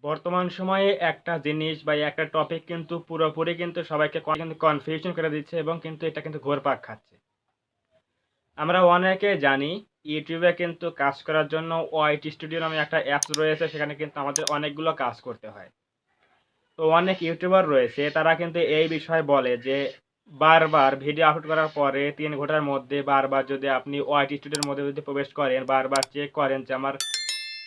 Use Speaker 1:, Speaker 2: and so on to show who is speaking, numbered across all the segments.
Speaker 1: বর্তমান সময়ে একটা জিনিস বা একটা টপিক কিন্তু পুরোপুরি কিন্তু সবাইকে কিন্তু কনফিউশন করে দিচ্ছে এবং কিন্তু এটা কিন্তু ঘুরপাক খাচ্ছে। আমরা অনেকে জানি ইউটিউবে কিন্তু কাজ করার জন্য ওয়াইটি স্টুডিও নামে একটা অ্যাপস রয়েছে, সেখানে কিন্তু আমাদের অনেকগুলো কাজ করতে হয়। তো অনেক ইউটিউবার রয়েছে তারা কিন্তু এই বিষয়ে বলে যে বারবার ভিডিও আপলোড করার পরে ৩ ঘন্টার মধ্যে বারবার যদি আপনি ওয়াইটি স্টুডিওর মধ্যে যদি প্রবেশ করেন, বারবার চেক করেন যে আমার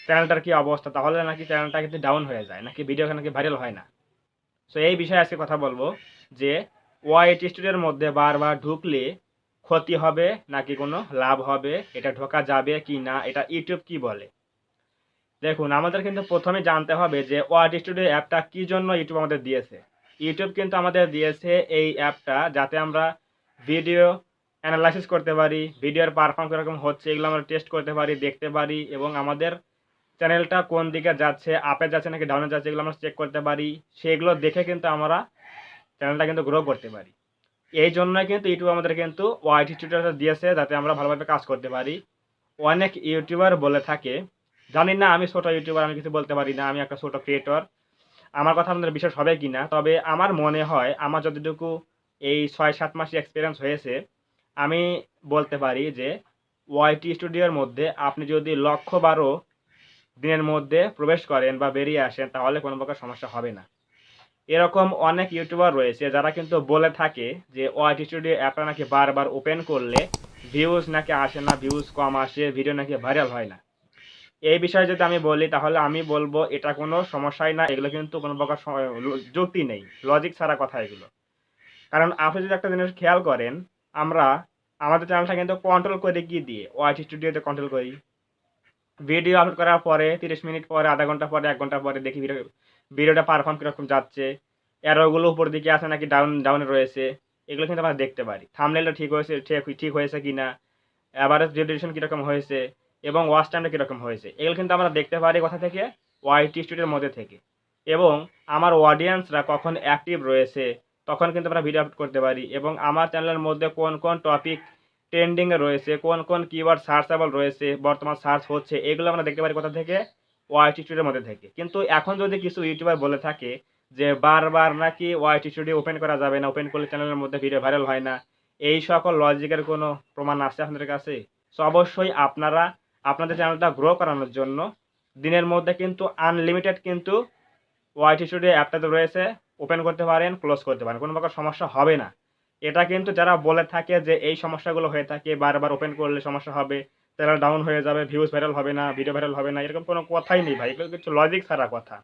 Speaker 1: চ্যানেলটার কি অবস্থা, তাহলে নাকি চ্যানেলটা কিন্তু ডাউন হয়ে যায়, নাকি ভিডিও নাকি ভাইরাল হয় না। সো এই বিষয়ে আজকে কথা বলবো যে ওয়াইটি স্টুডিওর মধ্যে বারবার ঢুকলে ক্ষতি হবে নাকি কোনো লাভ হবে, এটা ঢোকা যাবে কি না, এটা ইউটিউব কি বলে। দেখুন, আমাদের কিন্তু প্রথমে জানতে হবে যে ওয়াইটি স্টুডিও অ্যাপটা কি জন্য ইউটিউব আমাদের দিয়েছে। ইউটিউব কিন্তু আমাদের দিয়েছে এই অ্যাপটা যাতে আমরা ভিডিও অ্যানালাইসিস করতে পারি, ভিডিওর পারফর্ম কীরকম হচ্ছে এগুলো আমরা টেস্ট করতে পারি, দেখতে পারি, এবং আমাদের চ্যানেলটা কোন দিকে যাচ্ছে, আপে যাচ্ছে নাকি ডাউনে যাচ্ছে এগুলো আমরা চেক করতে পারি। সেগুলো দেখে কিন্তু আমরা চ্যানেলটা কিন্তু গ্রো করতে পারি। এই জন্যই কিন্তু ইউটিউব আমাদের কিন্তু ওয়াইটি টিউটোরিয়াল দিয়েছে যাতে আমরা ভালোভাবে কাজ করতে পারি। অনেক ইউটিউবার বলে থাকে, জানি না আমি ছোট ইউটিউবার, আমি কিছু বলতে পারি না, আমি একটা ছোট ক্রিয়েটর, আমার কথা আপনাদের বিশ্বাস হবে কি না, তবে আমার মনে হয় আমার যতটুকু এই ৬-৭ মাসে এক্সপিরিয়েন্স হয়েছে, আমি বলতে পারি যে ওয়াইটি স্টুডিওর মধ্যে আপনি যদি ১,১২ দিনের মধ্যে প্রবেশ করেন বা বেরিয়ে আসেন তাহলে কোনো প্রকার সমস্যা হবে না। এরকম অনেক ইউটিউবার রয়েছে যারা কিন্তু বলে থাকে যে ওয়াইটি স্টুডিও অ্যাপটা নাকি বারবার ওপেন করলে ভিউজ নাকি আসে না, ভিউজ কম আসে, ভিডিও নাকি ভাইরাল হয় না। এই বিষয়ে যদি আমি বলি তাহলে আমি বলবো এটা কোনো সমস্যাই না, এগুলো কিন্তু কোনো প্রকার যুক্তি নেই, লজিক ছাড়া কথা এগুলো। কারণ আপনি যদি একটা জিনিস খেয়াল করেন, আমরা আমাদের চ্যানেলটা কিন্তু কন্ট্রোল করে কি দিয়ে, ওয়াইটি স্টুডিওতে কন্ট্রোল করি। ভিডিও আপলোড করার পরে ৩০ মিনিট পরে, আধা ঘন্টা পরে, ১ ঘন্টা পরে দেখি ভিডিওটা পারফর্ম কীরকম যাচ্ছে, অ্যারোগুলো উপর দিকে আছে নাকি ডাউনে রয়েছে, এগুলো কিন্তু আমরা দেখতে পারি। থাম্বনেইলটা ঠিক হয়েছে, ঠিক হয়েছে কিনা, এভারেজ ডিউরেশন কীরকম হয়েছে, এবং ওয়াচ টাইমটা কীরকম হয়েছে, এগুলো কিন্তু আমরা দেখতে পারি কোথা থেকে, ওয়াইটি স্টুডিওর মধ্যে থেকে। এবং আমার অডিয়েন্সরা কখন অ্যাক্টিভ রয়েছে তখন কিন্তু আমরা ভিডিও আপলোড করতে পারি, এবং আমার চ্যানেলের মধ্যে কোন কোন টপিক ট্রেন্ডিংয়ে রয়েছে, কোন কোন কিওয়ার্ড সার্চেবল রয়েছে, বর্তমান সার্চ হচ্ছে, এগুলো আমরা দেখতে পারি কোথা থেকে, ওয়াইটি স্টুডিওর মধ্যে থেকে। কিন্তু এখন যদি কিছু ইউটিউবার বলে থাকে যে বারবার নাকি ওয়াইটি স্টুডিও ওপেন করা যাবে না, ওপেন করলে চ্যানেলের মধ্যে ভিডিও ভাইরাল হয় না, এই সকল লজিকের কোনো প্রমাণ আছে আপনাদের কাছে? সো অবশ্যই আপনারা আপনাদের চ্যানেলটা গ্রো করানোর জন্য দিনের মধ্যে কিন্তু আনলিমিটেড কিন্তু ওয়াইটি স্টুডিও অ্যাপটাতে রয়েছে, ওপেন করতে পারেন, ক্লোজ করতে পারেন, কোনো প্রকার সমস্যা হবে না। এটা কিন্তু যারা বলে থাকে যে এই সমস্যাগুলো হয়ে থাকে, বারবার ওপেন করলে সমস্যা হবে, চ্যানেল ডাউন হয়ে যাবে, ভিউজ ভাইরাল হবে না, ভিডিও ভাইরাল হবে না, এরকম কোনো কথাই নেই ভাই, এগুলো কিছু লজিক ছাড়া কথা।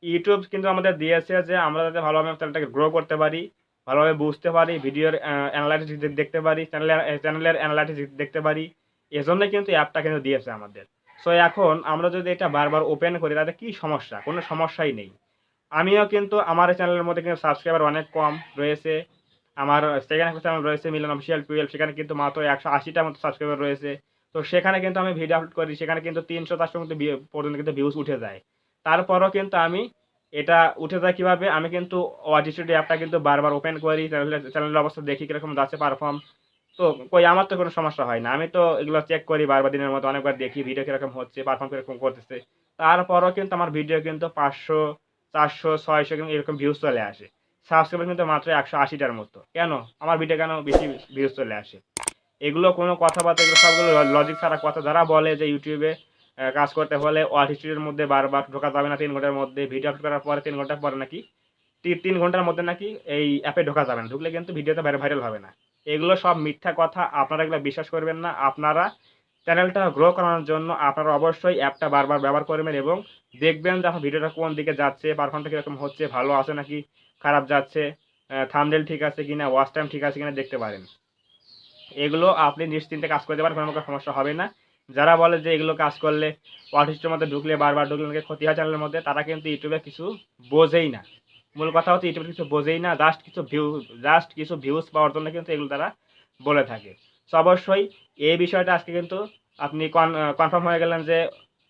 Speaker 1: ইউটিউব কিন্তু আমাদের দিয়েছে যে আমরা যাতে ভালোভাবে চ্যানেলটাকে গ্রো করতে পারি, ভালোভাবে বুঝতে পারি, ভিডিওর অ্যানালাইটিক্স দেখতে পারি, চ্যানেলের অ্যানালাইটিক্স দেখতে পারি, এজন্যই কিন্তু অ্যাপটা কিন্তু দিয়েছে আমাদের। সো এখন আমরা যদি এটা বারবার ওপেন করি তাতে কি সমস্যা? কোনো সমস্যাই নেই। আমিও কিন্তু আমার এই চ্যানেলের মধ্যে কিন্তু সাবস্ক্রাইবার অনেক কম রয়েছে। আমার সেকেন্ড একটা চ্যানেল রয়েছে মিলন অফিসিয়াল 12, সেখানে কিন্তু মাত্র ১৮০টার মতো সাবস্ক্রাইবার রয়েছে। তো সেখানে কিন্তু আমি ভিডিও আপলোড করি, সেখানে কিন্তু ৩০০-৪০০ মতো পর্যন্ত কিন্তু ভিউজ উঠে যায়। তারপরও কিন্তু আমি এটা উঠে যায় কিভাবে? আমি কিন্তু ওয়াইটি স্টুডিও অ্যাপটা কিন্তু বারবার ওপেন করি, চ্যানেলের অবস্থা দেখি কিরকম যাচ্ছে পারফর্ম। তো কই আমার তো কোনো সমস্যা হয় না। আমি তো এগুলো চেক করি বারবার, দিনের মধ্যে অনেকবার দেখি ভিডিও কিরকম হচ্ছে, পারফর্ম কিরকম করতেছে। তারপরও কিন্তু আমার ভিডিও কিন্তু ৫০০, ৪০০, ৬০০ কিন্তু এরকম ভিউজ চলে আসে। সাবস্ক্রাইবার কিন্তু মাত্র ১৮০টার মতো। কেন? আমার ভিডিও কেন বেশি ভিউজ চলে আসে? এগুলো কোনো কথাবার্তা, এগুলো সবগুলো লজিক ছাড়া কথা। যারা বলে যে ইউটিউবে কাজ করতে হলে ওয়াইটি স্টুডিওর মধ্যে বারবার ঢোকা যাবে না ৩ ঘন্টার মধ্যে, ভিডিও আপলোড করার পরে ৩ ঘন্টা পরে নাকি ৩ ঘন্টার মধ্যে নাকি এই অ্যাপে ঢোকা যাবে না, ঢুকলে কিন্তু ভিডিওটা ভাইরাল হবে না। এগুলো সব মিথ্যা কথা, আপনারা এগুলো বিশ্বাস করবেন না। আপনারা চ্যানেলটা গ্রো করানোর জন্য আপনারা অবশ্যই অ্যাপটা বারবার ব্যবহার করবেন এবং দেখবেন যে আপনার ভিডিওটা কোন দিকে যাচ্ছে, পারফর্মটা কীরকম হচ্ছে, ভালো আছে নাকি খারাপ যাচ্ছে, থাম্বনেল ঠিক আছে কিনা, ওয়াচ টাইম ঠিক আছে কিনা দেখতে পারেন। এগুলো আপনি নিশ্চিন্তে কাজ করতে পারেন, কোনো প্রকার সমস্যা হবে না। যারা বলে যে এগুলো কাজ করলে ওয়াইটি স্টুডিওর মধ্যে ঢুকলে বারবার ঢুকলে নাকি ক্ষতি হয় চ্যানেলের মধ্যে, তারা কিন্তু ইউটিউবে কিছু বোঝেই না। মূল কথা হচ্ছে ইউটিউবে কিছু বোঝেই না, জাস্ট কিছু ভিউজ পাওয়ার জন্য কিন্তু এগুলো তারা বলে থাকে। সো অবশ্যই এই বিষয়টা আজকে কিন্তু আপনি কনফার্ম হয়ে গেলেন যে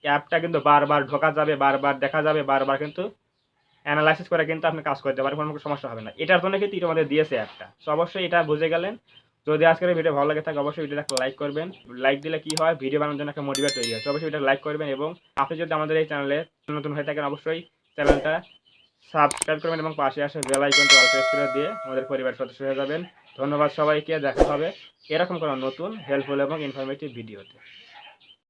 Speaker 1: অ্যাপটা কিন্তু বারবার ঢোকা যাবে, বারবার দেখা যাবে, বারবার কিন্তু অ্যানালাইসিস করে কিন্তু আপনি কাজ করতে পারেন, কোনো সমস্যা হবে না। এটার জন্য কিন্তু ইউটিউব আমাদের দিয়েছে অ্যাপটা। সো অবশ্যই এটা বুঝে গেলেন। যদি আজকের ভিডিও ভালো লাগে থাকে অবশ্যই ভিডিওটা একটা লাইক করবেন। লাইক দিলে কি হয়, ভিডিও বানানোর জন্য একটা মোটিভেট তৈরি হয়। অবশ্যই এটা লাইক করবেন, এবং আপনি যদি আমাদের এই চ্যানেলে নতুন হয়ে থাকেন অবশ্যই চ্যানেলটা সাবস্ক্রাইব করবেন এবং পাশে আসা বেল আইকনটা অল প্রেস করে দিয়ে আমাদের পরিবারের সদস্য হয়ে যাবেন। ধন্যবাদ সবাইকে। দেখা হবে এরকম কোনো নতুন হেল্পফুল এবং ইনফরমেটিভ ভিডিওতে।